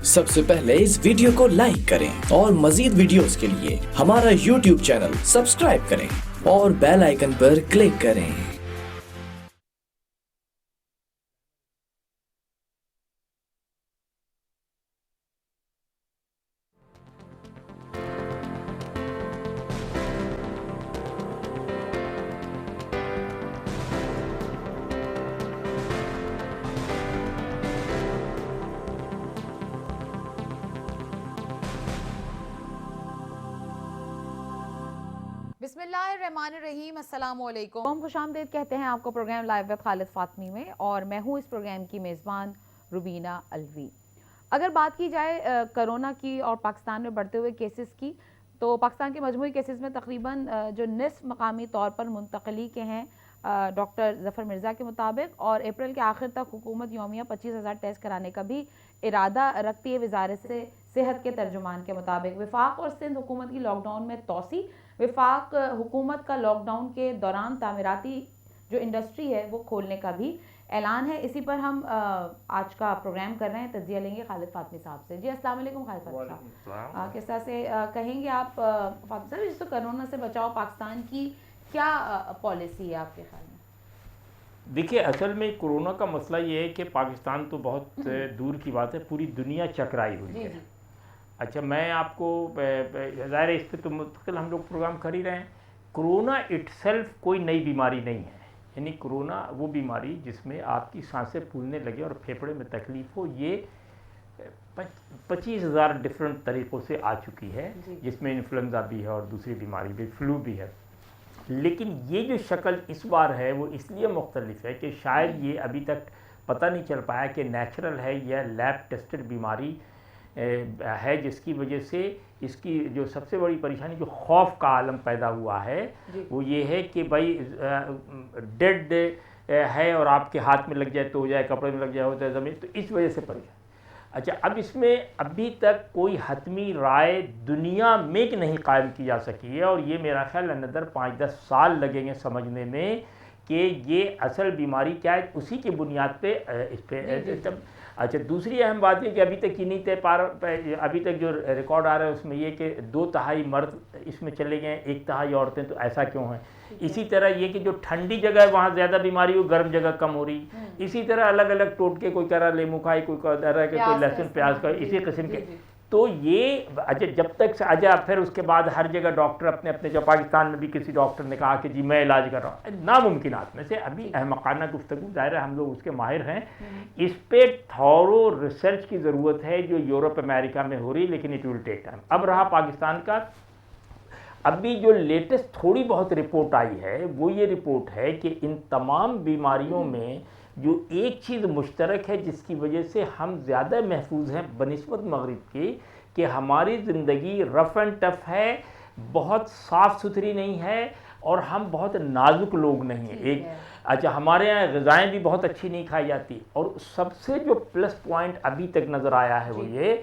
सबसे पहले इस वीडियो को लाइक करें और मजीद वीडियोस के लिए हमारा YouTube चैनल सब्सक्राइब करें और बेल आइकन पर क्लिक करें। बिस्मिल्लाहिर्रहमानिर्रहीम, अस्सलामुअलैकुम। खुशामदीद कहते हैं आपको programme live with Khalid Fatmi में, और मैं हूँ इस प्रोग्राम की मेज़बान रुबीना अलवी। अगर बात की जाए कोरोना की और पाकिस्तान में बढ़ते हुए केसेस की, तो पाकिस्तान के मजमूई केसेस में तकरीबन जो निस्फ मकामी तौर पर मुंतकली के हैं डॉक्टर ज़फ़र मिर्ज़ा के मुताबिक, और अप्रैल के आखिर तक हुकूमत यौमिया 25,000 टेस्ट कराने का भी इरादा रखती है। वजारत से सेहत के तर्जुमान के मुताबिक वफाक और सिंध हुकूमत की लॉकडाउन में तोसी। वफाक हुकूमत का लॉकडाउन के दौरान तामीराती जो इंडस्ट्री है वो खोलने का भी ऐलान है। इसी पर हम आज का प्रोग्राम कर रहे हैं। तजिया लेंगे खालिद फातमी साहब से। जी अस्सलाम वालेकुम खालिद फातमी साहब, किस तरह से कहेंगे आप फातमी साहब, जिसको कोरोना से बचाओ पाकिस्तान की क्या पॉलिसी है आपके ख्याल में? देखिए, असल में कोरोना का मसला ये है कि पाकिस्तान तो बहुत दूर की बात है, पूरी दुनिया चकराई हुई है। अच्छा, मैं आपको ज़ाहिर है इस पर तो मुस्तकिल हम लोग प्रोग्राम कर ही रहे हैं। कोरोना इटसेल्फ कोई नई बीमारी नहीं है, यानी कोरोना वो बीमारी जिसमें आपकी सांसें फूलने लगे और फेफड़े में तकलीफ़ हो, ये 25,000 डिफरेंट तरीक़ों से आ चुकी है, जिसमें इन्फ्लुएंजा भी है और दूसरी बीमारी भी, फ्लू भी है। लेकिन ये जो शक्ल इस बार है वो इसलिए मुख्तलिफ है कि शायद ये अभी तक पता नहीं चल पाया कि नेचुरल है या लैब टेस्टेड बीमारी है, जिसकी वजह से इसकी जो सबसे बड़ी परेशानी, जो खौफ का आलम पैदा हुआ है, वो ये है कि भाई डेड है और आपके हाथ में लग जाए तो हो जाए, कपड़े में लग जाए होता है ज़मीन, तो इस वजह से परेशान। अच्छा, अब इसमें अभी तक कोई हतमी राय दुनिया में कि नहीं कायम की जा सकी है, और ये मेरा ख्याल अनदर 5-10 साल लगेंगे समझने में कि ये असल बीमारी क्या है। उसी की बुनियाद पे इस पर अच्छा, दूसरी अहम बात है कि अभी तक नहीं तय पा अभी तक जो रिकॉर्ड आ रहा है उसमें ये कि 2/3 मर्द इसमें चले गए, 1/3 औरतें, तो ऐसा क्यों है। इसी तरह ये कि जो ठंडी जगह है वहाँ ज़्यादा बीमारी हो, गर्म जगह कम हो रही। इसी तरह अलग अलग टोटके, कोई कह रहा लेमू खाई, कोई कह रहा है कि कोई लहसुन प्याज का, इसी किस्म के। तो ये अच्छा, जब तक अच्छा, फिर उसके बाद हर जगह डॉक्टर अपने अपने, जो पाकिस्तान में भी किसी डॉक्टर ने कहा कि जी मैं इलाज कर रहा हूँ, नामुमकिनात में से अभी अहमकाना गुफ्तगू, ज़ाहिर है हम लोग उसके माहिर हैं, इस पे थॉरो रिसर्च की ज़रूरत है जो यूरोप अमेरिका में हो रही, लेकिन इट विल टेक टाइम। अब रहा पाकिस्तान का, अभी जो लेटेस्ट थोड़ी बहुत रिपोर्ट आई है वो ये रिपोर्ट है कि इन तमाम बीमारियों में जो एक चीज़ मुश्तरक है जिसकी वजह से हम ज़्यादा महफूज हैं बनिस्बत मगरिब की, कि हमारी ज़िंदगी रफ़ एंड टफ़ है, बहुत साफ़ सुथरी नहीं है, और हम बहुत नाजुक लोग नहीं हैं। एक अच्छा, हमारे यहाँ ग़िज़ाएँ भी बहुत अच्छी नहीं खाई जाती, और सबसे जो प्लस पॉइंट अभी तक नज़र आया है वो ये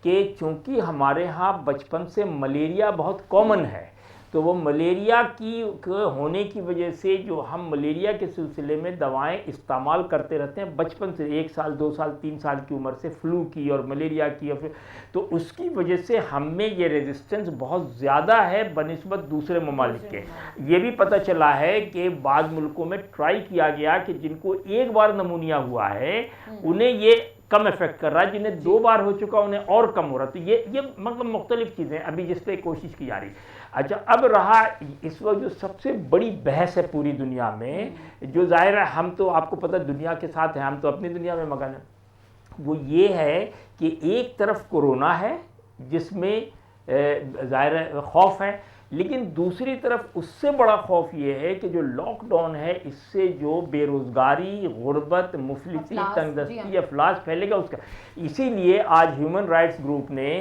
कि चूँकि हमारे यहाँ बचपन से मलेरिया बहुत कॉमन है, तो वो मलेरिया की होने की वजह से जो हम मलेरिया के सिलसिले में दवाएं इस्तेमाल करते रहते हैं बचपन से, 1 साल 2 साल 3 साल की उम्र से, फ्लू की और मलेरिया की, और फिर तो उसकी वजह से हम में ये रेजिस्टेंस बहुत ज़्यादा है बनिस्बत दूसरे ममालिक के। ये भी पता चला है कि बाद मुल्कों में ट्राई किया गया कि जिनको एक बार नमूनिया हुआ है उन्हें ये कम इफेक्ट कर रहा है, जिन्हें 2 बार हो चुका उन्हें और कम हो रहा। तो ये मतलब मुख्तलिफ चीज़ें अभी जिस पर कोशिश की जा रही। अच्छा, अब रहा इस वक्त जो सबसे बड़ी बहस है पूरी दुनिया में, जो ज़ाहिर है हम तो आपको पता दुनिया के साथ हैं, हम तो अपनी दुनिया में मगन हैं, वो ये है कि एक तरफ कोरोना है जिसमें ज़ाहिर है खौफ है, लेकिन दूसरी तरफ उससे बड़ा खौफ ये है कि जो लॉकडाउन है इससे जो बेरोज़गारी, गुर्बत, मुफलिसी, तंगदस्ती, अफलास फैलेगा उसका। इसीलिए आज ह्यूमन राइट्स ग्रुप ने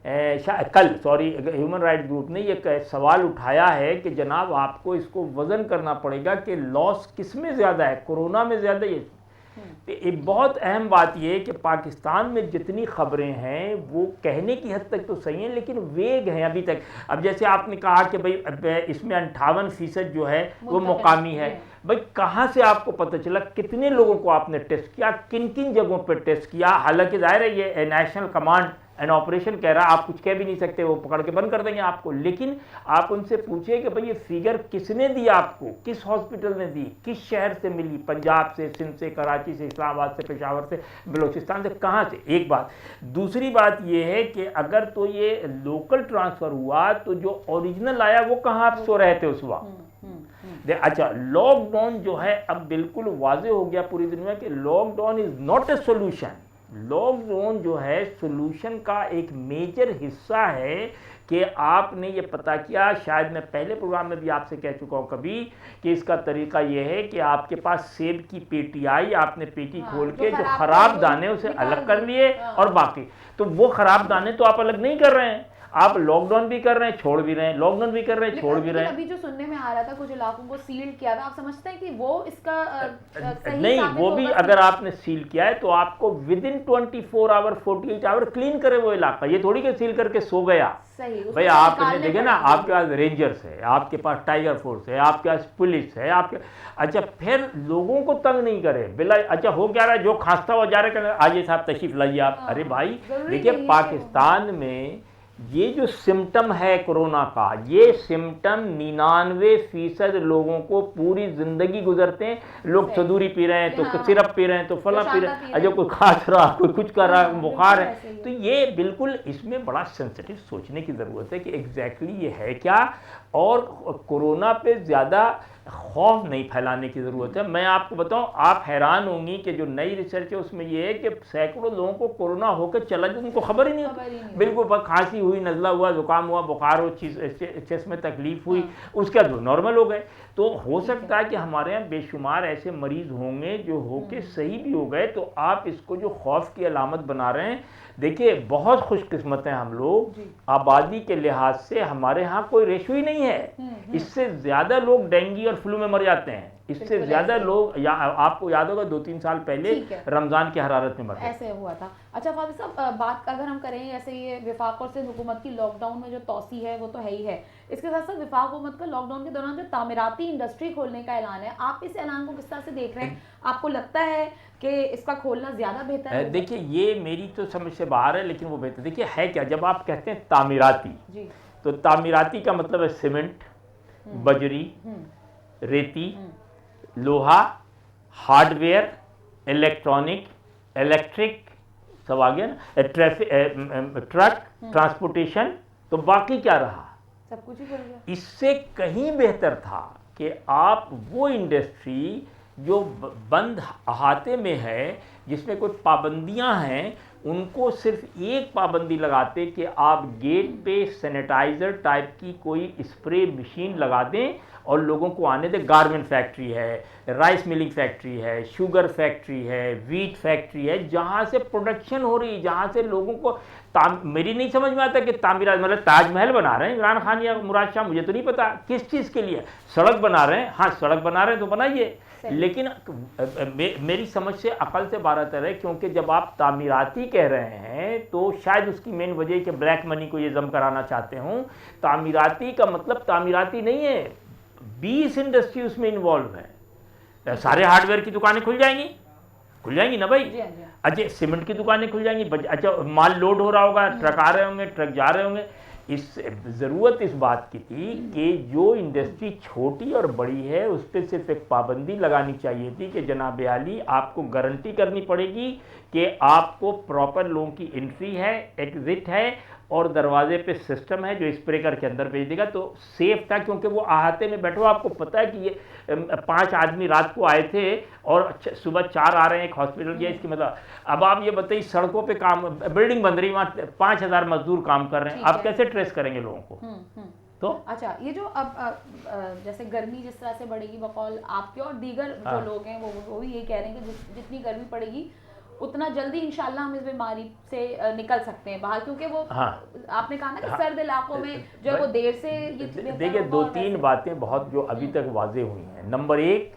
ह्यूमन राइट्स ग्रुप ने ये सवाल उठाया है कि जनाब आपको इसको वज़न करना पड़ेगा कि लॉस किस में ज़्यादा है, कोरोना में ज़्यादा है। एक बहुत अहम बात यह है कि पाकिस्तान में जितनी ख़बरें हैं वो कहने की हद तक तो सही हैं, लेकिन वेग हैं अभी तक। अब जैसे आपने कहा कि भाई इसमें 58% जो है वो मुकामी है, भाई कहाँ से आपको पता चला, कितने लोगों को आपने टेस्ट किया, किन किन जगहों पर टेस्ट किया। हालांकि जाहिर है ये नेशनल कमांड एंड ऑपरेशन कह रहा है, आप कुछ कह भी नहीं सकते, वो पकड़ के बंद कर देंगे आपको। लेकिन आप उनसे पूछिए कि भाई ये फिगर किसने दी आपको, किस हॉस्पिटल ने दी, किस शहर से मिली, पंजाब से, सिंध से, कराची से, इस्लामाबाद से, पेशावर से, बलूचिस्तान से, कहाँ से। एक बात। दूसरी बात ये है कि अगर तो ये लोकल ट्रांसफ़र हुआ तो जो ओरिजिनल आया वो कहाँ आप सो रहे थे उस वक्त। अच्छा, लॉकडाउन जो है अब बिल्कुल वाजे हो गया पूरी दुनिया कि lockdown is not a solution. Lockdown जो है सोल्यूशन का एक मेजर हिस्सा है कि आपने ये पता किया, शायद मैं पहले प्रोग्राम में भी आपसे कह चुका हूँ कभी, कि इसका तरीका ये है कि आपके पास सेब की पेटी आई, आपने पेटी खोल के जो खराब दाने उसे अलग कर लिए और बाकी तो वो खराब दाने तो आप अलग नहीं कर रहे हैं, आप लॉकडाउन भी कर रहे हैं छोड़ भी रहे हैं, लॉकडाउन भी कर रहे हैं छोड़ भी रहे हैं। अभी जो सुनने में आ रहा था कुछ इलाकों को सील किया था, आप समझते हैं कि वो इसका सही नहीं, वो भी अगर आपने सील किया है तो आपको within 24 hour 48 hour clean करे वो इलाका, ये थोड़ी कि सील करके सो गया। भाई आपने देखे ना, आपके पास रेंजर्स है, आपके पास टाइगर फोर्स है, आपके पास पुलिस है, आपके अच्छा फिर लोगों को तंग नहीं करे बिला। अच्छा हो क्या रहा है, जो खांसता हुआ जा रहा है आइए साहब तशरीफ लाइए आप। अरे भाई देखिए पाकिस्तान में ये जो सिम्टम है कोरोना का, ये सिम्टम 99% लोगों को पूरी जिंदगी गुजरते हैं। लोग सदूरी पी रहे हैं तो सिरप पी रहे हैं तो फला पी रहे हैं, अजय कोई खांस रहा, कोई कुछ कर रहा, बुखार है। तो ये बिल्कुल इसमें बड़ा सेंसिटिव सोचने की ज़रूरत है कि एग्जैक्टली ये है क्या, और कोरोना पे ज़्यादा खौफ नहीं फैलाने की ज़रूरत है। मैं आपको बताऊं, आप हैरान होंगी कि जो नई रिसर्च है उसमें ये है कि सैकड़ों लोगों को कोरोना होकर चला जो उनको खबर ही नहीं होती, बिल्कुल खांसी हुई, नज़ला हुआ, जुकाम हुआ, बुखार हो, चेस्ट में तकलीफ हुई, उसके बाद नॉर्मल हो गए। तो हो सकता है कि हमारे यहाँ बेशुमार ऐसे मरीज़ होंगे जो होके सही भी हो गए। तो आप इसको जो खौफ की अलामत बना रहे हैं, देखिए बहुत खुशकिस्मत हैं हम लोग, आबादी के लिहाज से हमारे यहाँ कोई रेशो ही नहीं है। इससे ज़्यादा लोग डेंगू और फ्लू में मर जाते हैं, इससे ज़्यादा लोग आपको याद होगा 2-3 साल पहले रमज़ान की हरारत में मर गए, ऐसे हुआ था। अच्छा फादिल साहब, बात अगर हम करें जैसे ये विफाक और सिंध हुकूमत की लॉकडाउन में जो तोसी है वो तो है ही है, इसके साथ साथ विफाक हुकूमत का लॉकडाउन के दौरान जो तामीराती इंडस्ट्री खोलने का ऐलान है, आप इस ऐलान को किस तरह से देख रहे हैं? आपको लगता है कि इसका खोलना ज़्यादा बेहतर है? देखिए ये मेरी तो समझ से बाहर है, लेकिन वो बेहतर देखिए है क्या। जब आप कहते हैं तामीराती जी, तो तामीराती का मतलब है सीमेंट, बजरी, रेती, लोहा, हार्डवेयर, इलेक्ट्रॉनिक, इलेक्ट्रिक, सब आ गया ना, ट्रक, ट्रांसपोर्टेशन, तो बाकी क्या रहा? सब कुछ ही खुल गया। इससे कहीं बेहतर था कि आप वो इंडस्ट्री जो बंद अहाते में है, जिसमें कोई पाबंदियां हैं, उनको सिर्फ एक पाबंदी लगाते कि आप गेट पे सैनिटाइज़र टाइप की कोई स्प्रे मशीन लगा दें और लोगों को आने दें। गारमेंट फैक्ट्री है, राइस मिलिंग फैक्ट्री है, शुगर फैक्ट्री है, वीट फैक्ट्री है, जहाँ से प्रोडक्शन हो रही, जहाँ से लोगों को मेरी नहीं समझ में आता कि तामीरात मतलब ताजमहल बना रहे हैं इमरान खान या मुराद शाह, मुझे तो नहीं पता किस चीज़ के लिए। सड़क बना रहे हैं, हाँ सड़क बना रहे हैं तो बनाइए, लेकिन मेरी समझ से अकल से बारह है, क्योंकि जब आप तामीराती कह रहे हैं तो शायद उसकी मेन वजह कि ब्लैक मनी को ये जम कराना चाहते हूँ। तामीराती का मतलब तामीराती नहीं है, 20 इंडस्ट्री उसमें इन्वॉल्व है। सारे हार्डवेयर की दुकानें खुल जाएंगी ना भाई। अच्छा सीमेंट की दुकानें खुल जाएंगी, अच्छा माल लोड हो रहा होगा, ट्रक आ रहे होंगे, ट्रक जा रहे होंगे। इस ज़रूरत इस बात की थी कि जो इंडस्ट्री छोटी और बड़ी है उस पर सिर्फ एक पाबंदी लगानी चाहिए थी कि जनाब आली आपको गारंटी करनी पड़ेगी कि आपको प्रॉपर लोगों की एंट्री है, एग्जिट है और दरवाजे पे सिस्टम है जो स्प्रे करके अंदर भेज देगा। तो सेफ था, क्योंकि वो अहाते में बैठो, आपको पता है कि ये 5 आदमी रात को आए थे और सुबह 4 आ रहे हैं, एक हॉस्पिटल गया, इसकी मतलब। अब आप ये बताइए सड़कों पे काम, बिल्डिंग बन रही, वहाँ 5000 मजदूर काम कर रहे हैं, आप कैसे ट्रेस करेंगे लोगों को? तो अच्छा ये जो अब जैसे गर्मी जिस तरह से बढ़ेगी बकौल आपके और दीगर जो लोग हैं वो भी यही कह रहे हैं कि जितनी गर्मी पड़ेगी उतना जल्दी इंशाल्लाह हम इस बीमारी से निकल सकते हैं बाहर, क्योंकि वो आपने कहा ना कि सर्द इलाकों में जो है वो देर से। देखिए 2-3 बातें बहुत जो अभी तक वाजे हुई हैं। नंबर 1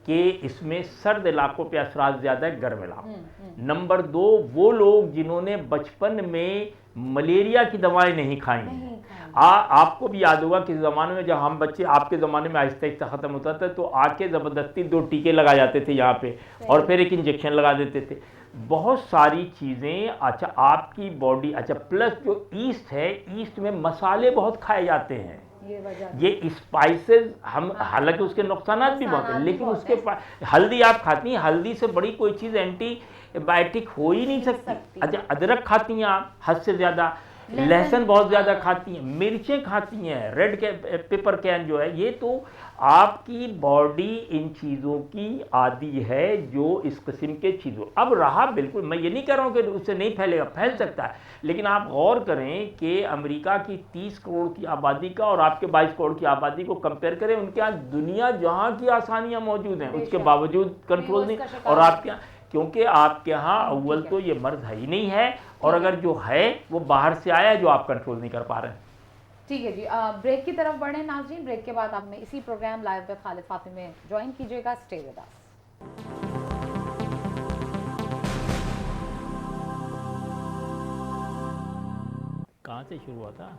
कि इसमें सर्द इलाकों पे असरात ज़्यादा है गर्म इलाकों। नंबर 2, वो लोग जिन्होंने बचपन में मलेरिया की दवाएं नहीं खाई हैं। आपको भी याद होगा कि ज़माने में जब हम बच्चे, आपके ज़माने में आहिस्ता आहिस्ता ख़त्म होता था, तो आके ज़बरदस्ती 2 टीके लगा जाते थे यहाँ पे और फिर एक इंजेक्शन लगा देते थे। बहुत सारी चीज़ें, अच्छा आपकी बॉडी, अच्छा प्लस जो ईस्ट है, ईस्ट में मसाले बहुत खाए जाते हैं, ये स्पाइसेस हम, हालांकि उसके नुकसान भी बहुत है, लेकिन उसके हल्दी आप खाती हैं, हल्दी से बड़ी कोई चीज़ एंटीबायोटिक हो ही नहीं सकती। अच्छा अदरक खाती हैं आप हद से ज़्यादा, लहसुन बहुत ज़्यादा खाती हैं, मिर्चें खाती हैं, रेड पेपर कैन जो है, ये तो आपकी बॉडी इन चीज़ों की आदी है, जो इस किस्म के चीज़ों। अब रहा, बिल्कुल मैं ये नहीं कह रहा हूँ कि उससे नहीं फैलेगा, फैल सकता है, लेकिन आप गौर करें कि अमेरिका की 30 करोड़ की आबादी का और आपके 22 करोड़ की आबादी को कंपेयर करें, उनके यहाँ दुनिया जहाँ की आसानियाँ मौजूद हैं, उसके बावजूद कंट्रोल नहीं, और आपके यहाँ, क्योंकि आपके यहाँ अव्वल तो ये मर्ज है ही नहीं है, और अगर जो है वो बाहर से आया है जो आप कंट्रोल नहीं कर पा रहे हैं। ठीक है जी, ब्रेक की तरफ बढ़े नाज़रीन। ब्रेक के बाद आप में इसी programme live with Khalid Fatmi में ज्वाइन कीजिएगा। Stay with us. कहाँ से शुरू हुआ था?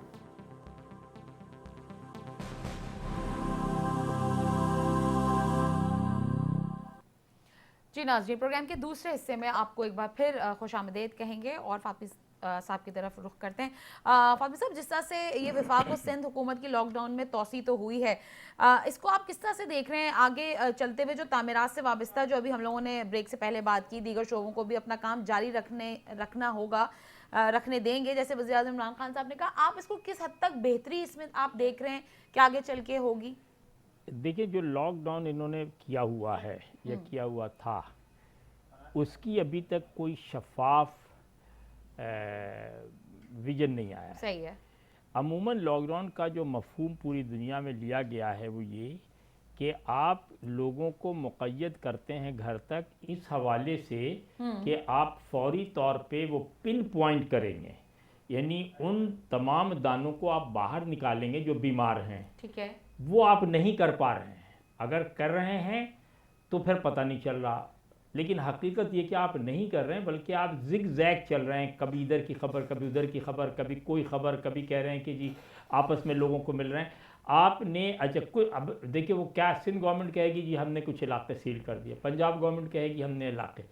जी नाज़रीन, प्रोग्राम के दूसरे हिस्से में आपको एक बार फिर खुशामदीद कहेंगे और फातिमी साहब की तरफ रुख करते हैं। फातिमी साहब, जिस तरह से ये वफाक और सिंध हुकूमत की लॉकडाउन में तोसी तो हुई है, इसको आप किस तरह से देख रहे हैं आगे चलते हुए? जो तामीरात से वाबस्ता, जो अभी हम लोगों ने ब्रेक से पहले बात की, दीगर शोबों को भी अपना काम जारी रखना होगा, रखने देंगे, जैसे वज़ीर आज़म इमरान खान साहब ने कहा, आप इसको किस हद तक बेहतरी इसमें आप देख रहे हैं कि आगे चल के होगी? देखिए, जो लॉकडाउन इन्होंने किया हुआ है या किया हुआ था, उसकी अभी तक कोई शफाफ विजन नहीं आया। सही है। अमूमन लॉकडाउन का जो मफहूम पूरी दुनिया में लिया गया है वो ये कि आप लोगों को मुक़य्यद करते हैं घर तक, इस हवाले से कि आप फौरी तौर पे वो पिन पॉइंट करेंगे, यानी उन तमाम दानों को आप बाहर निकालेंगे जो बीमार हैं। ठीक है। वो आप नहीं कर पा रहे हैं, अगर कर रहे हैं तो फिर पता नहीं चल रहा, लेकिन हकीकत ये कि आप नहीं कर रहे हैं, बल्कि आप जिग जैग चल रहे हैं, कभी इधर की खबर, कभी उधर की खबर, कभी कोई खबर, कभी कह रहे हैं कि जी आपस में लोगों को मिल रहे हैं। आपने, अच्छा कोई, अब देखिए वो क्या, सिंध गवर्नमेंट कहेगी जी हमने कुछ इलाके सील कर दिए, पंजाब गवर्नमेंट कहेगी हमने इलाके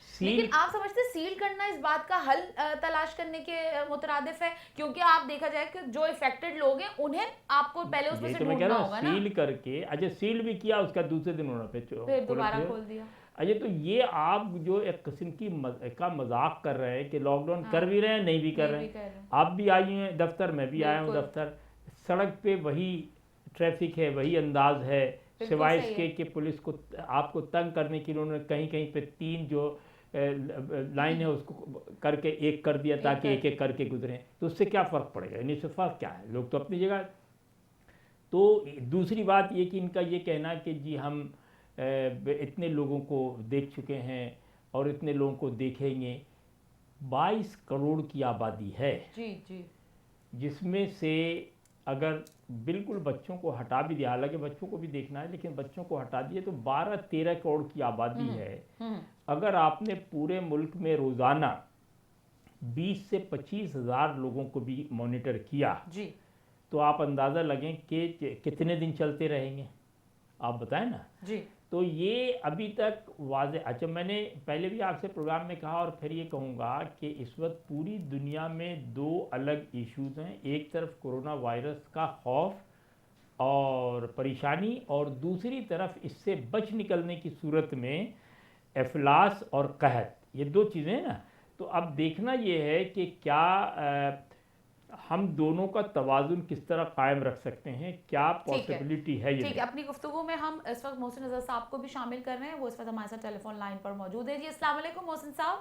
सील। लेकिन आप समझते सील करना इस बात का हल तलाश करने के मुतरादिफ है? क्योंकि आप देखा जाए कि जो इफेक्टेड लोग हैं उन्हें आपको पहले उसमें से ढूंढना होगा ना। सील करके, अच्छा सील भी किया, उसका दूसरे दिन उन्होंने फिर दोबारा खोल दिया। अच्छा, तो ये आप जो एक किस्म की का मजाक कर रहे हैं कि लॉकडाउन कर भी रहे हैं, नहीं भी कर रहे हैं। आप भी आई हैं दफ्तर, मैं भी आया हूँ दफ्तर, सड़क पे वही ट्रैफिक है, वही अंदाज है, सिवाय इसके कि पुलिस को आपको तंग करने के लिए उन्होंने कहीं कहीं पे 3 जो लाइन है उसको करके 1 कर दिया ताकि एक एक करके गुजरें। तो उससे क्या फ़र्क पड़ेगा? यानी इससे फ़र्क क्या है, लोग तो अपनी जगह। तो दूसरी बात ये कि इनका ये कहना कि जी हम इतने लोगों को देख चुके हैं और इतने लोगों को देखेंगे। 22 करोड़ की आबादी है जी जी, जिसमें से अगर बिल्कुल बच्चों को हटा भी दिया, हालांकि बच्चों को भी देखना है, लेकिन बच्चों को हटा दिए तो 12-13 करोड़ की आबादी है। अगर आपने पूरे मुल्क में रोज़ाना 20 से 25 हज़ार लोगों को भी मॉनिटर किया जी, तो आप अंदाज़ा लगें कि कितने दिन चलते रहेंगे, आप बताएं ना जी। तो ये अभी तक वाज़े। अच्छा, मैंने पहले भी आपसे प्रोग्राम में कहा और फिर ये कहूँगा कि इस वक्त पूरी दुनिया में 2 अलग इश्यूज़ हैं। एक तरफ कोरोना वायरस का खौफ और परेशानी, और दूसरी तरफ इससे बच निकलने की सूरत में अफलास और कहत, ये 2 चीज़ें ना। तो अब देखना ये है कि क्या हम दोनों का तवाज़ुन किस तरह कायम रख सकते हैं, क्या पॉसिबिलिटी है ये। ठीक है, अपनी गुफ्तगू में हम इस वक्त मोहसिन नज़र साहब को भी शामिल कर रहे हैं, वो इस वक्त हमारे साथ टेलीफोन लाइन पर मौजूद है। जी अस्सलाम वालेकुम मोहसिन साहब।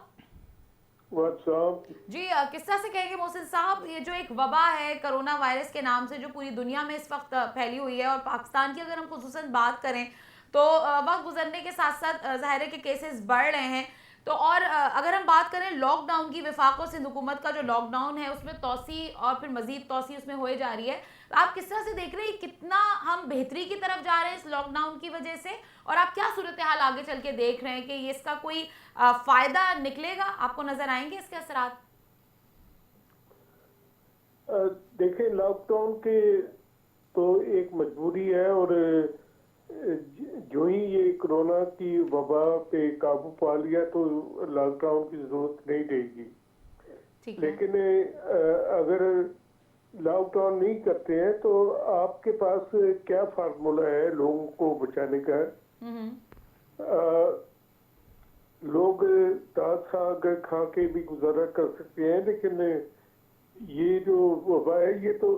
जी किस तरह से कहेंगे मोहसिन साहब, ये जो एक वबा है कोरोना वायरस के नाम से जो पूरी दुनिया में इस वक्त फैली हुई है, और पाकिस्तान की अगर हम खुसूसन बात करें तो वक्त गुजरने के साथ साथ ज़ाहिर है कि केसेस बढ़ रहे हैं, तो और अगर हम बात करें लॉकडाउन की, वफाक और सिंध हुकूमत का जो लॉकडाउन है उसमें तोसी और फिर मजीद तोसी उसमें होए जा रही है, तो आप किस तरह से देख रहे हैं कितना हम बेहतरी की तरफ जा रहे हैं इस लॉकडाउन की वजह से, और आप क्या सूरत हाल आगे चल के देख रहे हैं कि ये इसका कोई फायदा निकलेगा, आपको नजर आएंगे इसके असरात? देखिए, लॉकडाउन के तो एक मजबूरी है, और जो ही ये कोरोना की वबा पे काबू पा लिया तो लॉकडाउन की जरूरत नहीं रहेगी। ठीक है। लेकिन अगर लॉकडाउन नहीं करते हैं तो आपके पास क्या फार्मूला है लोगों को बचाने का? लोग दाल साग खा के भी गुजारा कर सकते हैं, लेकिन ये जो वबा है ये तो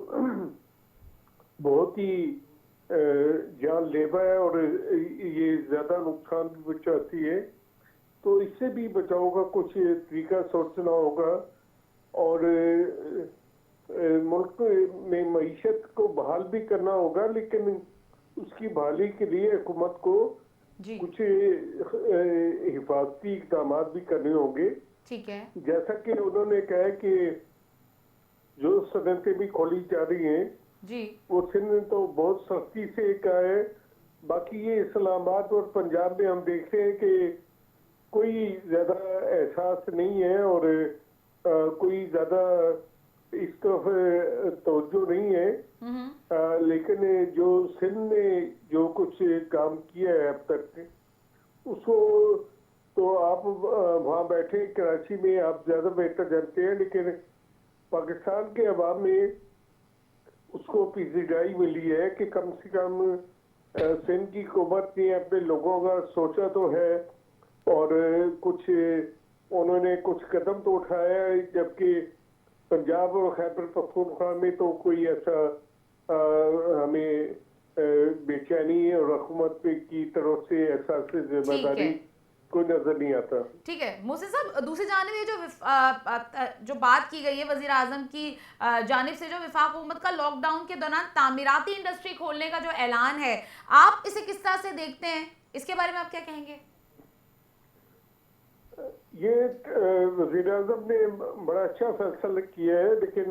बहुत ही जानलेवा है और ये ज्यादा नुकसान भी पहुंचाती है। तो इससे भी बचाव का कुछ तरीका सोचना होगा, और मुल्क में मईशत को बहाल भी करना होगा, लेकिन उसकी बहाली के लिए हुकूमत को जी कुछ हिफाजती इकदाम भी करने होंगे। ठीक है। जैसा कि उन्होंने कहा कि जो सनतें भी खोली जा रही हैं जी वो सिंध ने तो बहुत सख्ती से कहा है। बाकी ये इस्लामाबाद और पंजाब में हम देखते हैं कि कोई ज्यादा एहसास नहीं है और कोई ज्यादा इस तरफ तवज्जो नहीं है। लेकिन जो सिंध ने जो कुछ काम किया है अब तक, उसको तो आप वहाँ बैठे कराची में आप ज्यादा बेहतर जानते हैं, लेकिन पाकिस्तान के अवाम में उसको पीछेगाई मिली है कि कम से कम सिंध की हुकूमत ने अपने लोगों का सोचा तो है, और कुछ उन्होंने कुछ कदम तो उठाया है, जबकि पंजाब और खैबर पख्तूनख्वा में तो कोई ऐसा हमें बेचैनी और हुकूमत की तरफ से एहसास जिम्मेदारी कोई नजर नहीं आता। ठीक है मोहसिन साहब, दूसरी जानिब ये जो बात की गई है वजीर आजम की जानिब से, जो वफाक हुकूमत का लॉकडाउन के दौरान तामीराती इंडस्ट्री खोलने का जो ऐलान है, आप इसे किस तरह से देखते हैं, इसके बारे में आप क्या कहेंगे? ये वजीर आजम ने बड़ा अच्छा फैसला किया है, लेकिन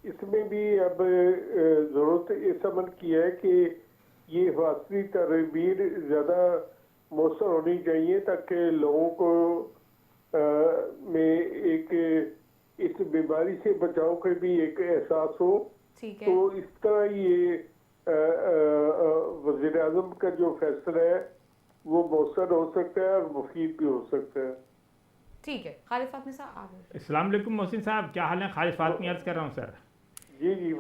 इसमें भी अब जरूरत इस अमल की है कि ये हिफाजती तदबीर ज्यादा मौसर होनी चाहिए ताकि लोगों को में एक इस बीमारी से बचाव का भी एक एहसास हो। ठीक है। तो इस तरह ये वजीर आजम का जो फैसला है वो मौसर हो सकता है और मुफीद भी हो सकता है। ठीक है। खालिद फातमी साहब आप। अस्सलाम वालेकुम मोहसिन साहब, क्या हाल है? खालिद फातमी अर्ज कर रहा हूँ सर। जी जी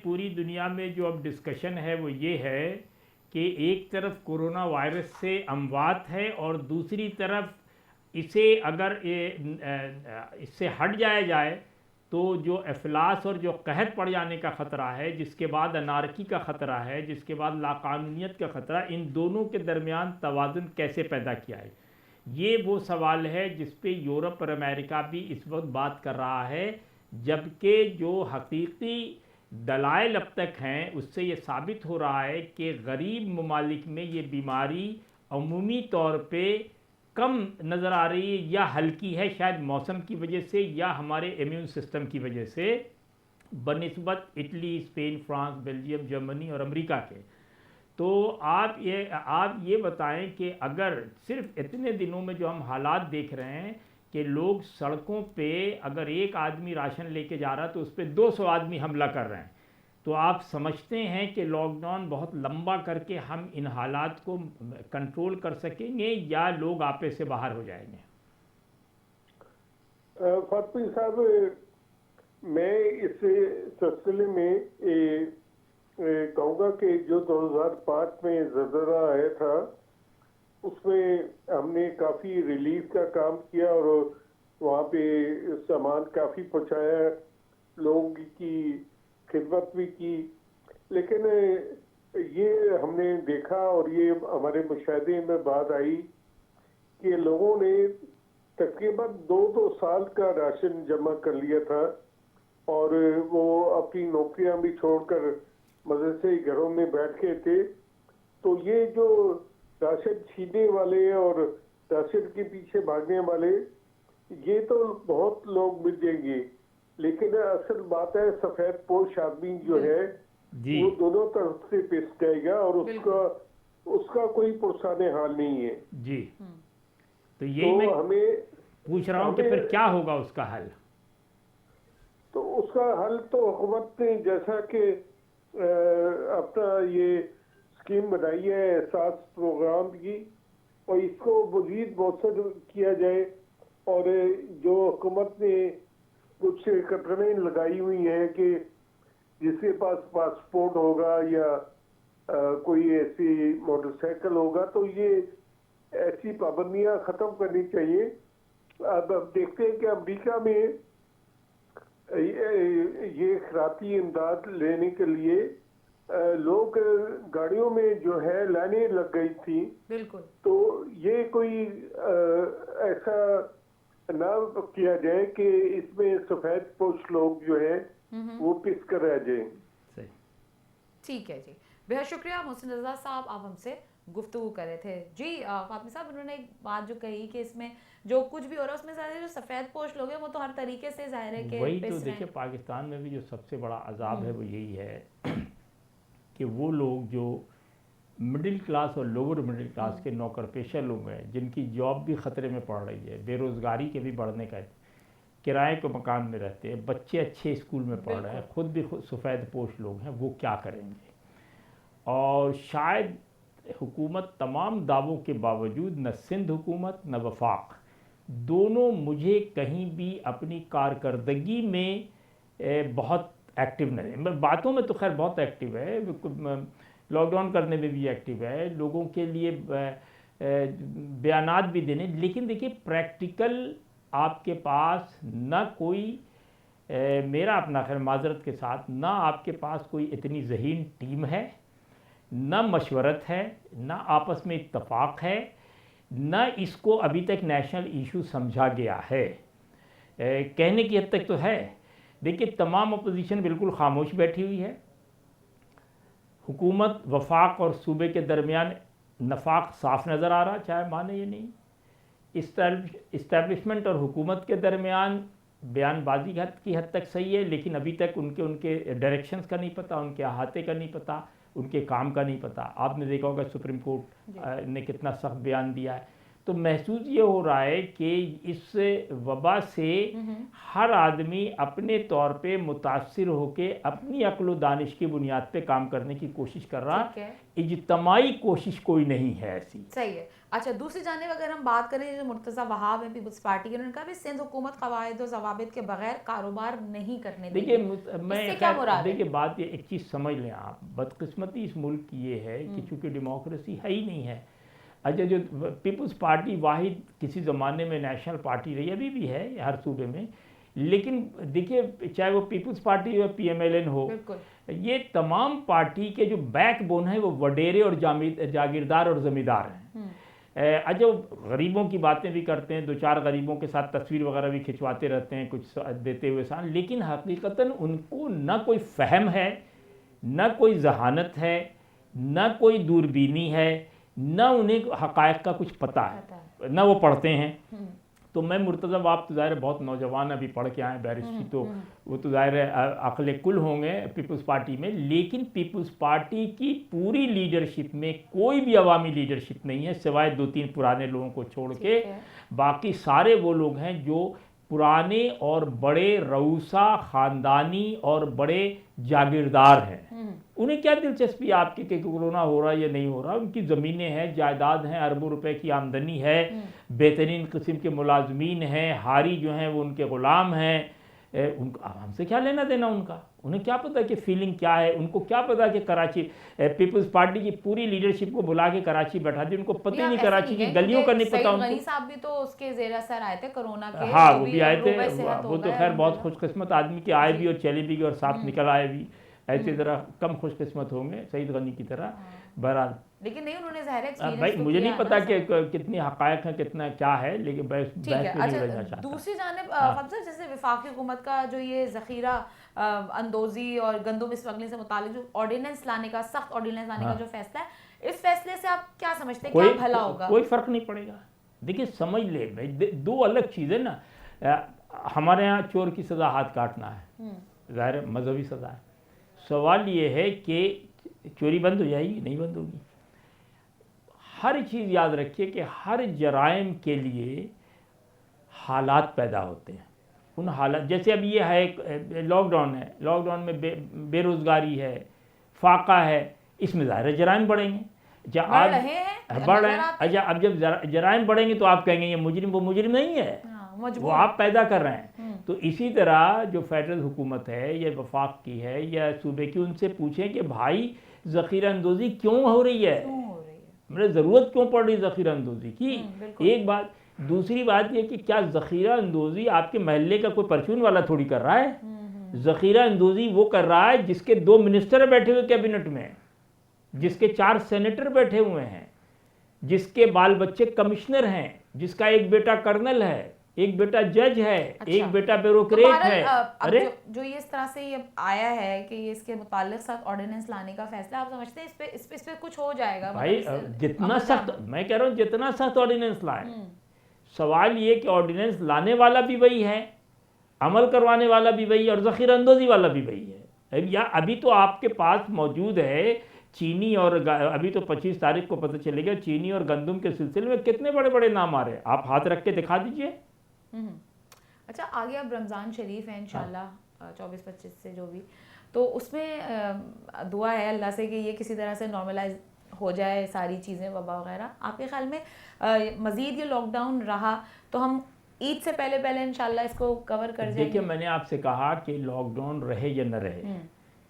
पूरी दुनिया में जो अब डिस्कशन है वो ये है कि एक तरफ कोरोना वायरस से अमवात है और दूसरी तरफ इसे अगर इससे हट जाए तो जो अफलास और जो कहत पड़ जाने का ख़तरा है, जिसके बाद अनारकी का ख़तरा है, जिसके बाद लाकानूनियत का ख़तरा, इन दोनों के दरमियान तवाज़ुन कैसे पैदा किया है, ये वो सवाल है जिस पे यूरोप और अमेरिका भी इस वक्त बात कर रहा है। जबकि जो हकीकी दलाइल अब तक हैं उससे ये साबित हो रहा है कि गरीब ममालिक में ये बीमारी अमूमी तौर पे कम नज़र आ रही है या हल्की है, शायद मौसम की वजह से या हमारे इम्यून सिस्टम की वजह से, बनिस्बत Italy, Spain, France, Belgium, Germany और अमेरिका के। तो आप ये बताएं कि अगर सिर्फ इतने दिनों में जो हम हालात देख रहे हैं कि लोग सड़कों पे अगर एक आदमी राशन लेके जा रहा है तो उस पर 200 आदमी हमला कर रहे हैं, तो आप समझते हैं कि लॉकडाउन बहुत लंबा करके हम इन हालात को कंट्रोल कर सकेंगे या लोग आपे से बाहर हो जाएंगे? फातमी साहब, मैं इस सिलसिले में कहूँगा कि जो 2005 में ज़लज़ला आया था उसमें हमने काफ़ी रिलीफ का काम किया और वहाँ पे सामान काफ़ी पहुँचाया, लोगों की खिदमत भी की। लेकिन ये हमने देखा और ये हमारे मुशाहदे में बात आई कि लोगों ने तकरीबन 2 साल का राशन जमा कर लिया था और वो अपनी नौकरियां भी छोड़कर मजे से घरों में बैठ के थे। तो ये जो राशन छीनने वाले और राशन के पीछे भागने वाले, ये तो बहुत लोग मिल जाएंगे, लेकिन असल बात है सफेद पोश आदमी जो है जी वो दोनों तरफ से पिस जाएगा और उसका कोई पुरसाने हाल नहीं है। जी, तो यही तो मैं हमें पूछ रहा हूँ कि फिर क्या होगा उसका हल? तो उसका हल तो हुकूमत ने जैसा कि अपना ये स्कीम बनाई है एहसास प्रोग्राम की, और इसको मजीद मौसर किया जाए, और जो हुकूमत ने कुछ कटड़ें लगाई हुई हैं कि जिसके पास पासपोर्ट होगा या कोई ऐसी मोटरसाइकिल होगा, तो ये ऐसी पाबंदियां खत्म करनी चाहिए। अब देखते हैं कि अमेरिका में ये खिराती इमदाद लेने के लिए लोग गाड़ियों में जो है लाइनें लग गई थी। बिल्कुल। तो ये कोई ऐसा ना किया जाए कि इसमें सफेद पोश लोग जो है वो पिस कर रह जाए। सही। ठीक है जी, बेहद शुक्रिया मोहसिन रजा साहब, आप हमसे गुफ्तगू कर रहे थे। जी फातिमा साहब, उन्होंने एक बात जो कही कि इसमें जो कुछ भी हो रहा है उसमें ज़्यादा जो सफ़ेद पोश लोग हैं वो तो हर तरीके से जाहिर है कि वही पिस तो रहे देखिए, हैं। पाकिस्तान में भी जो सबसे बड़ा अजाब है वो यही है कि वो लोग जो मिडिल क्लास और लोअर मिडिल क्लास के नौकर पेशा लोग हैं, जिनकी जॉब भी ख़तरे में पड़ रही है, बेरोज़गारी के भी बढ़ने का, किराए के मकान में रहते हैं, बच्चे अच्छे स्कूल में पढ़ रहे हैं, खुद भी सफ़ेद पोश लोग हैं, वो क्या करेंगे? और शायद हुकूमत तमाम दावों के बावजूद, न सिंध हुकूमत न वफाक, दोनों मुझे कहीं भी अपनी कारकर्दगी में बहुत एक्टिव नहीं। बातों में तो खैर बहुत एक्टिव है, लॉकडाउन करने में भी एक्टिव है, लोगों के लिए बयानात भी देने, लेकिन देखिए प्रैक्टिकल आपके पास ना कोई मेरा अपना खैर माजरत के साथ, ना आपके पास कोई इतनी ज़हीन टीम है, ना मशवरत है, ना आपस में इत्तफाक है, ना इसको अभी तक नेशनल इशू समझा गया है। कहने की हद तक तो है। देखिए तमाम अपोजिशन बिल्कुल खामोश बैठी हुई है। हुकूमत, वफाक और सूबे के दरमियान नफाक साफ नज़र आ रहा, चाहे माने या नहीं। इस्टेब्लिशमेंट और हुकूमत के दरमियान बयानबाजी की हद तक सही है, लेकिन अभी तक उनके डायरेक्शंस का नहीं पता, उनके अहाते का नहीं पता, उनके काम का नहीं पता। आपने देखा होगा सुप्रीम कोर्ट ने कितना सख्त बयान दिया है। तो महसूस ये हो रहा है कि इस वबा से हर आदमी अपने तौर पे मुतासिर होके अपनी अक्ल दानिश की बुनियाद पे काम करने की कोशिश कर रहा है। इज्तमाई कोशिश कोई नहीं है ऐसी। सही है। अच्छा, दूसरी जानिब अगर हम बात करें, जो मुर्तज़ा वहाब है पीपल्स पार्टी के, उन्होंने कहा भी सिंध हुकूमत क़वाइद और ज़वाबित के बगैर कारोबार नहीं करने देगी। देखिए मैं क्या मुराद है? देखिए बात ये एक चीज़ समझ लें आप, बदकिस्मती इस मुल्क की ये है कि चूँकि डेमोक्रेसी है ही नहीं है। अच्छा, जो पीपल्स पार्टी वाहिद किसी ज़माने में नेशनल पार्टी रही, अभी भी है हर सूबे में, लेकिन देखिए चाहे वो पीपल्स पार्टी हो, PMLN हो, ये तमाम पार्टी के जो बैकबोन है वो वडेरे और जागीरदार और ज़मींदार हैं। अच्छा, गरीबों की बातें भी करते हैं, दो चार गरीबों के साथ तस्वीर वगैरह भी खिंचवाते रहते हैं कुछ देते हुए साथ, लेकिन हकीकतन उनको ना कोई फ़हम है, ना कोई जहानत है, ना कोई दूरबीनी है, ना उन्हें हक़ाइक़ का कुछ पता है, ना वो पढ़ते हैं। तो मैं मुर्तज़ा वहाब तो ज़ाहिर बहुत नौजवान अभी पढ़ के आए बैरिस्ट्री, तो वो तो ज़ाहिर अक़ल कुल होंगे पीपल्स पार्टी में, लेकिन पीपल्स पार्टी की पूरी लीडरशिप में कोई भी अवामी लीडरशिप नहीं है सिवाय 2-3 पुराने लोगों को छोड़ के। बाकी सारे वो लोग हैं जो पुराने और बड़े रऊसा ख़ानदानी और बड़े जागीरदार हैं। उन्हें क्या दिलचस्पी आपकी कि कोरोना हो रहा है या नहीं हो रहा? उनकी ज़मीनें हैं, जायदाद हैं, अरबों रुपए की आमदनी है, बेहतरीन किस्म के मुलाजमीन हैं, हारी जो हैं वो उनके ग़ुलाम हैं। उनका हमसे क्या लेना देना उनका? उन्हें क्या पता कि फीलिंग क्या है? उनको क्या पता कि कराची पीपल्स पार्टी की पूरी लीडरशिप को बुला के कराची बैठा दी, उनको पता ही नहीं कराची की गलियों का नहीं पता उनको। साहब भी तो उसके ज़ेर असर आए थे कोरोना के। हाँ, वो भी आए थे, वो तो खैर बहुत खुशकिस्मत आदमी के आए भी और चले भी गए और साफ निकल आए भी। ऐसे ज़रा कम खुशकिस्मत होंगे सईद गनी की तरह। बहरहाल लेकिन नहीं, उन्होंने ज़ाहिर है भाई मुझे नहीं पता कि कितनी हक़ाइक़ है, कितना क्या है, लेकिन बहस में नहीं रहना चाहता। दूसरी जानिब जैसे वफाकी हुकूमत का जो ये ज़ख़ीरा अंदोज़ी और गंदम स्मगलिंग से मुतालिक जो ऑर्डिनेंस लाने का, सख्त ऑर्डिनेंस लाने का जो फैसला है, इस फैसले से आप क्या समझते हैं, क्या भला होगा? कोई फ़र्क नहीं पड़ेगा। देखिए समझ ले भाई, दो अलग चीज़ें ना। हमारे यहाँ चोर की सज़ा हाथ काटना है, ज़ाहिर मजहबी सज़ा है। सवाल ये है कि चोरी बंद हो जाएगी? नहीं बंद होगी। हर चीज़ याद रखिए कि हर जराइम के लिए हालात पैदा होते हैं। उन हालात, जैसे अब ये है लॉकडाउन है, लॉकडाउन में बेरोज़गारी है, फाका है, इसमें ज़ाहिर जराइम बढ़ेंगे। बढ़ रहे हैं। अच्छा, अब जब जराइम बढ़ेंगे तो आप कहेंगे ये मुजरिम, वो मुजरिम नहीं है, वो आप पैदा कर रहे हैं। तो इसी तरह जो फेडरल हुकूमत है या वफाक की है या सूबे की, उनसे पूछें कि भाई ज़ख़ीरा अंदोज़ी क्यों हो रही है, मतलब ज़रूरत क्यों पड़ रही है ज़ख़ीरा अंदोज़ी की। एक बात। दूसरी बात यह कि क्या ज़ख़ीरा अंदोज़ी आपके महल्ले का कोई परचून वाला थोड़ी कर रहा है। ज़ख़ीरा अंदोज़ी वो कर रहा है जिसके 2 मिनिस्टर बैठे हुए कैबिनेट में, जिसके 4 सेनेटर बैठे हुए हैं, जिसके बाल बच्चे कमिश्नर हैं, जिसका एक बेटा कर्नल है, एक बेटा जज है, एक बेटा ब्यूरोक्रेट है। अरे जो ये इस तरह से ये आया है कि ये इसके मुताल्लिक साथ ऑर्डिनेंस लाने का फैसला, आप समझते हैं इस पे कुछ हो जाएगा? भाई जितना सख्त, मैं कह रहा हूँ जितना सख्त ऑर्डिनेंस लाए, सवाल ये कि ऑर्डिनेंस लाने वाला भी वही है, अमल करवाने वाला भी वही है, और ज़ख़ीरा अंदोज़ी वाला भी वही है। या अभी तो आपके पास मौजूद है चीनी और अभी तो 25 तारीख को पता चलेगा चीनी और गंदम के सिलसिले में कितने बड़े बड़े नाम आ रहे हैं। आप हाथ रख के दिखा दीजिए। अच्छा, आगे अब रमज़ान शरीफ है इंशाल्लाह 24-25 से जो भी, तो उसमें दुआ है अल्लाह से कि ये किसी तरह से नॉर्मलाइज हो जाए सारी चीज़ें, वबा वगैरह। आपके ख्याल में मज़ीद ये लॉकडाउन रहा तो हम ईद से पहले इंशाल्लाह इसको कवर कर जाएंगे? देखिए, मैंने आपसे कहा कि लॉकडाउन रहे या न रहे,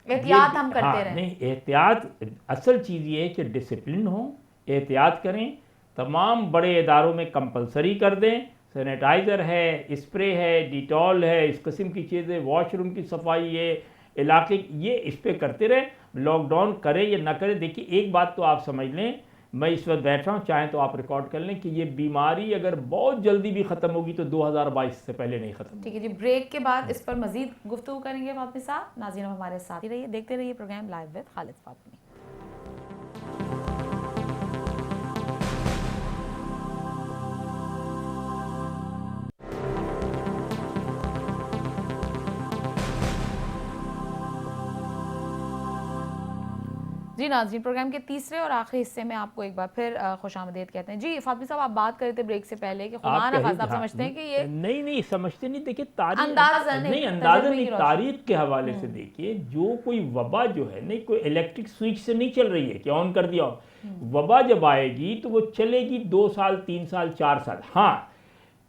एहतियात हम करते रहें। नहीं, एहतियात असल चीज़ ये है कि डिसिप्लिन हो, एहतियात करें। तमाम बड़े इदारों में कंपलसरी कर दें, सैनिटाइज़र है, स्प्रे है, डिटॉल है, इस किस्म की चीज़ें, वॉशरूम की सफाई है, इलाके ये इस पर करते रहे। लॉकडाउन करें या ना करें, देखिए एक बात तो आप समझ लें, मैं इस वक्त बैठ रहा हूँ, चाहें तो आप रिकॉर्ड कर लें कि ये बीमारी अगर बहुत जल्दी भी ख़त्म होगी तो 2022 से पहले नहीं ख़त्म। ठीक है जी, ब्रेक के बाद इस पर मजीद गुफ्तगू करेंगे फातमी साहब। नाज़रीन हमारे साथ ही रहिए, देखते रहिए programme live with Khalid Fatmi. जी नाज़रीन, प्रोग्राम के तीसरे और आखिरी हिस्से में आपको एक बार फिर खुशामदीद कहते हैं। जी फातमी साहब, आप बात कर रहे थे ब्रेक से पहले कि खुदा न खास्ता आप समझते हैं कि ये नहीं समझते नहीं। देखिए तारीख अंदाज़ा नहीं, तारीख के हवाले से देखिए, जो कोई वबा जो है नहीं, कोई इलेक्ट्रिक स्विच से नहीं चल रही है कि ऑन कर दिया। वबा जब आएगी तो वो चलेगी 2 साल, 3 साल, 4 साल। हाँ,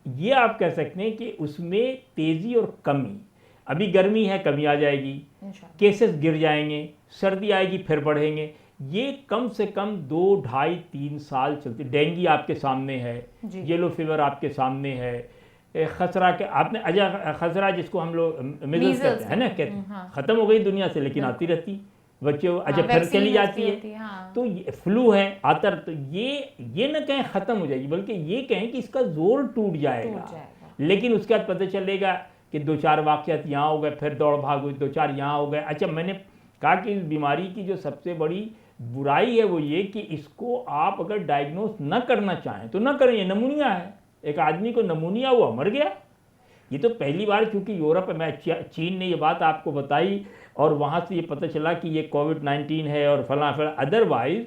ये आप कह सकते हैं कि उसमें तेज़ी और कमी, अभी गर्मी है कमी आ जाएगी, केसेस गिर जाएंगे, सर्दी आएगी फिर बढ़ेंगे। ये कम से कम 2, 2.5, 3 साल चलती। डेंगू आपके सामने है, येलो फीवर आपके सामने है, खसरा के आपने खसरा जिसको हम लोग मिज़ल्स कहते हैं ना, कहते ख़त्म हो गई दुनिया से, लेकिन आती रहती बच्चे फिर चली जाती है। तो ये फ्लू है आता, तो ये न कहें ख़त्म हो जाएगी, बल्कि ये कहें कि इसका जोर टूट जाएगा। लेकिन उसके बाद पता चलेगा कि 2-4 वाक़यात यहाँ हो गए, फिर दौड़ भाग हुई, 2-4 यहाँ हो गए। अच्छा, मैंने कहा कि इस बीमारी की जो सबसे बड़ी बुराई है वो ये कि इसको आप अगर डायग्नोस न करना चाहें तो ना करें। ये नमूनिया है, एक आदमी को नमूनिया हुआ, मर गया। ये तो पहली बार, क्योंकि यूरोप में चीन ने ये बात आपको बताई और वहाँ से ये पता चला कि ये कोविड-19 है और फलां। अदरवाइज़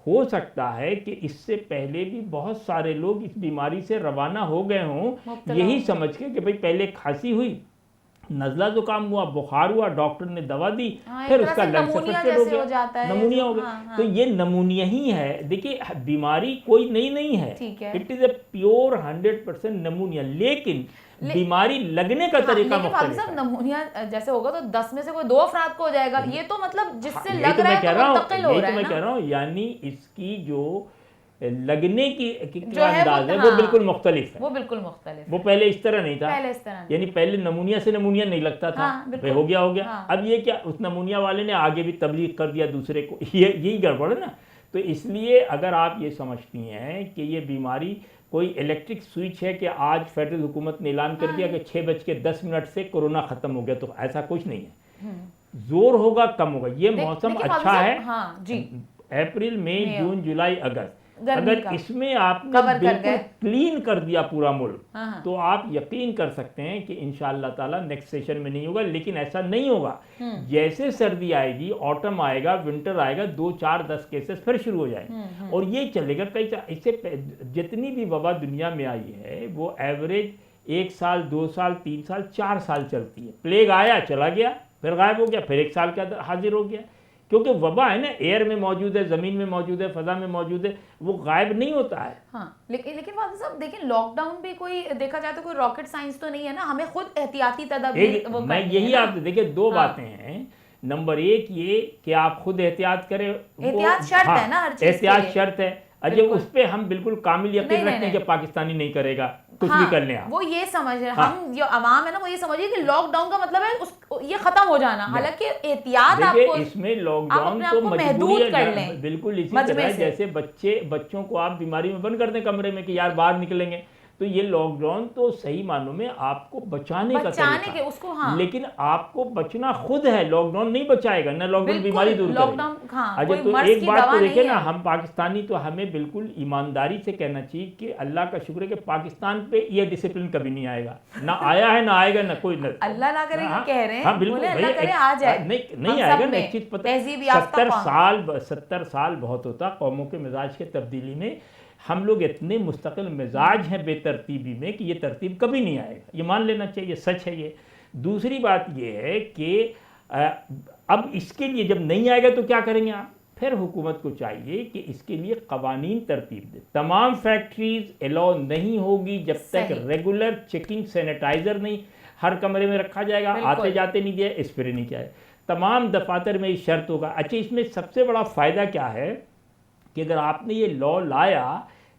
हो सकता है कि इससे पहले भी बहुत सारे लोग इस बीमारी से रवाना हो गए हों, यही समझ के कि भाई पहले खांसी हुई, नज़ला ज़ुकाम हुआ, बुखार हुआ, डॉक्टर ने दवा दी, फिर उसका लंग्स इन्फेक्टेड हो गया, नमूनिया हो गया। तो ये नमूनिया ही है। देखिए, बीमारी कोई नई नहीं है, इट इज़ ए प्योर 100% नमूनिया। लेकिन बीमारी लगने का तरीका मुख्तलिफ है। नमूनिया जैसे होगा तो 10 में से कोई 2 अफराद को हो जाएगा। ये तो मतलब जिससे लग रहा है तो मुंतकिल हो रहा है। मैं कह रहा हूँ, यानी इसकी जो लगने की अंदाज है वो बिल्कुल मुख्तलिफ है। वो बिल्कुल मुख्तलिफ, वो पहले इस तरह नहीं था। पहले इस तरह यानी पहले नमूनिया से नमूनिया नहीं लगता था, हो गया हो गया। अब ये क्या, उस नमूनिया वाले ने आगे भी तबलीग कर दिया दूसरे को, यही गड़बड़ है ना। तो इसलिए अगर आप ये समझती हैं कि ये बीमारी कोई इलेक्ट्रिक स्विच है कि आज फेडरल हुकूमत ने ऐलान कर दिया कि 6:10 से कोरोना ख़त्म हो गया, तो ऐसा कुछ नहीं है। जोर होगा, कम होगा। ये मौसम अच्छा है, अप्रैल, मई, जून, जुलाई, अगस्त, गर्मी अगर का इसमें आपने कवर कर बिल्कुल गए। क्लीन कर दिया पूरा मुल्क, हाँ। तो आप यकीन कर सकते हैं कि इंशाअल्लाह ताला नेक्स्ट सेशन में नहीं होगा। लेकिन ऐसा नहीं होगा, जैसे सर्दी आएगी, ऑटम आएगा, विंटर आएगा, 2 4 10 केसेस फिर शुरू हो जाएंगे और ये चलेगा इससे जितनी भी वबा दुनिया में आई है वो एवरेज 1 साल 2 साल 3 साल 4 साल चलती है। प्लेग आया चला गया, फिर गायब हो गया, फिर 1 साल के अंदर हाजिर हो गया, क्योंकि वबा है ना, एयर में मौजूद है, ज़मीन में मौजूद है, फ़ज़ा में मौजूद है, वो गायब नहीं होता है। हाँ, लेकिन फादर साहब देखिए, लॉकडाउन भी कोई देखा जाए तो कोई रॉकेट साइंस तो नहीं है ना, हमें खुद एहतियाती तदाबीर वो मैं करनी यही है ना। आप देखिए 2 हाँ। बातें हैं। नंबर 1 ये कि आप खुद एहतियात करें, एहतियात शर्त है ना हर चीज़ के एहतियात लिए। शर्त है। अजय बिल्कुल। उस पे हम बिल्कुल कामिल यकीन नहीं, रखते हैं नहीं। कि पाकिस्तानी नहीं करेगा, कुछ हाँ, भी कर लें आप। वो ये समझ रहे हाँ। हम जो अवाम है ना, वो ये समझिए कि लॉकडाउन का मतलब है ये खत्म हो जाना, हालांकि एहतियात देखिए आपको इसमें आप लॉकडाउन अपने तो आप को मजबूरी महदूद कर है, लें बिल्कुल इसी मजमे तरह से। जैसे बच्चों को आप बीमारी में बंद कर दें कमरे में कि यार बाहर निकलेंगे, तो ये लॉकडाउन तो सही मानों में आपको बचाने का तरीका के उसको, हाँ। लेकिन आपको बचना खुद है, लॉकडाउन नहीं बचाएगा ना, लॉकडाउन बिल्कुल, बीमारी दूर लॉकडाउन, करेगा। हाँ, अच्छा कोई तो मर्ज एक की बात दवा तो देखिए नहीं ना, है। हम पाकिस्तानी तो हमें बिल्कुल ईमानदारी से कहना चाहिए कि अल्लाह का शुक्र है कि पाकिस्तान पे ये डिसिप्लिन कभी नहीं आएगा, ना आया है ना आएगा, ना कोई अल्लाह ना करे, ये कह रहे हैं। हाँ बिल्कुल बोले भाई, अल्लाह करे आ जाए, नहीं हम आएगा सब ना, में। एक चीज पता, तहजीब याफ्ता 70 साल बहुत होता कौमों के मिजाज के तब्दीली में। हम लोग इतने मुस्तकिल मिजाज हैं बेतरतीबी में कि ये तरतीब कभी नहीं आएगा, ये मान लेना चाहिए, सच है ये। दूसरी बात ये है कि अब इसके लिए जब नहीं आएगा तो क्या करेंगे आप? फिर हुकूमत को चाहिए कि इसके लिए कवानीन तरतीब दे। तमाम फैक्ट्रीज अलाउ नहीं होगी जब तक सही। रेगुलर चेकिंग, सैनिटाइजर नहीं हर कमरे में रखा जाएगा, आते जाते नहीं दिया, स्प्रे नहीं किया है। तमाम दफातर में ये शर्त होगा। अच्छा, इसमें सबसे बड़ा फ़ायदा क्या है कि अगर आपने ये लॉ लाया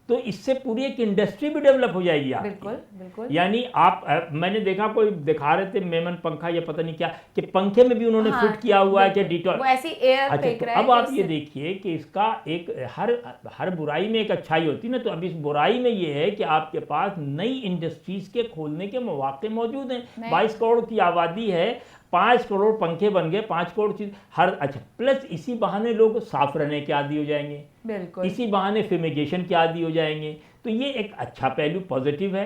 तो इससे पूरी एक इंडस्ट्री भी डेवलप हो जाएगी आपकी। बिल्कुल बिल्कुल। यानी आप मैंने देखा कोई दिखा रहे थे मेमन पंखा या पता नहीं क्या, कि पंखे में भी उन्होंने हाँ, फिट किया हुआ है कि डिटॉल, वो ऐसी एयर अच्छा फेंक तो रहा है अब कि आप ये उससे- देखिए कि इसका एक हर बुराई में एक अच्छाई होती है ना, तो अब इस बुराई में ये है कि आपके पास नई इंडस्ट्रीज के खोलने के मौके मौजूद हैं। 22 करोड़ की आबादी है, 5 करोड़ पंखे बन गए, 5 करोड़ चीज हर, अच्छा प्लस इसी बहाने लोग साफ रहने के आदी हो जाएंगे, बिल्कुल इसी बहाने फ्यूमिगेशन के आदी हो जाएंगे। तो ये एक अच्छा पहलू पॉजिटिव है।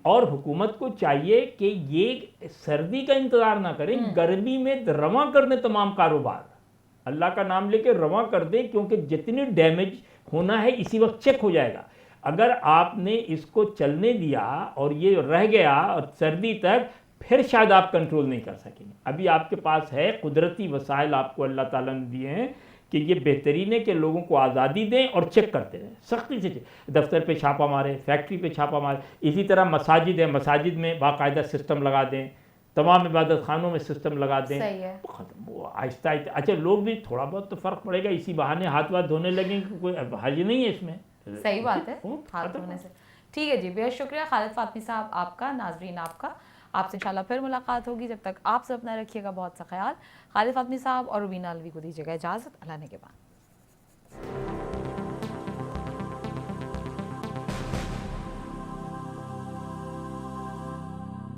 और हुकूमत को चाहिए कि ये सर्दी का इंतजार ना करें, गर्मी में रवा कर दें तमाम कारोबार, अल्लाह का नाम लेके रवा कर दें, क्योंकि जितनी डैमेज होना है इसी वक्त चेक हो जाएगा। अगर आपने इसको चलने दिया और ये रह गया और सर्दी तक, फिर शायद आप कंट्रोल नहीं कर सकेंगे। अभी आपके पास है कुदरती वसाइल, आपको अल्लाह ताला ने दिए हैं कि ये बेहतरीन है कि लोगों को आज़ादी दें और चेक करते रहें, सख्ती से दफ्तर पे छापा मारें, फैक्ट्री पे छापा मारें। इसी तरह मसाजिद है, मसाजिद में बाकायदा सिस्टम लगा दें, तमाम इबादत खानों में सिस्टम लगा दें, सही है। वो आहिस्ता आहिस्ता। अच्छा लोग भी थोड़ा बहुत तो फ़र्क पड़ेगा, इसी बहाने हाथ वाथ धोने लगेंगे, कोई हर्ज नहीं है इसमें। सही बात है, वो हाथ खत्म। धोने से। ठीक है जी, बेहद शुक्रिया खालिद फातमी साहब आपका, नाजरीन आपका। आपसे इंशाल्लाह फिर मुलाकात होगी, जब तक आप सब अपना रखिएगा बहुत सा ख्याल। खालिद फातमी साहब और रुबीना अलवी को दीजिएगा इजाज़त, अल्लाह ने के बाद।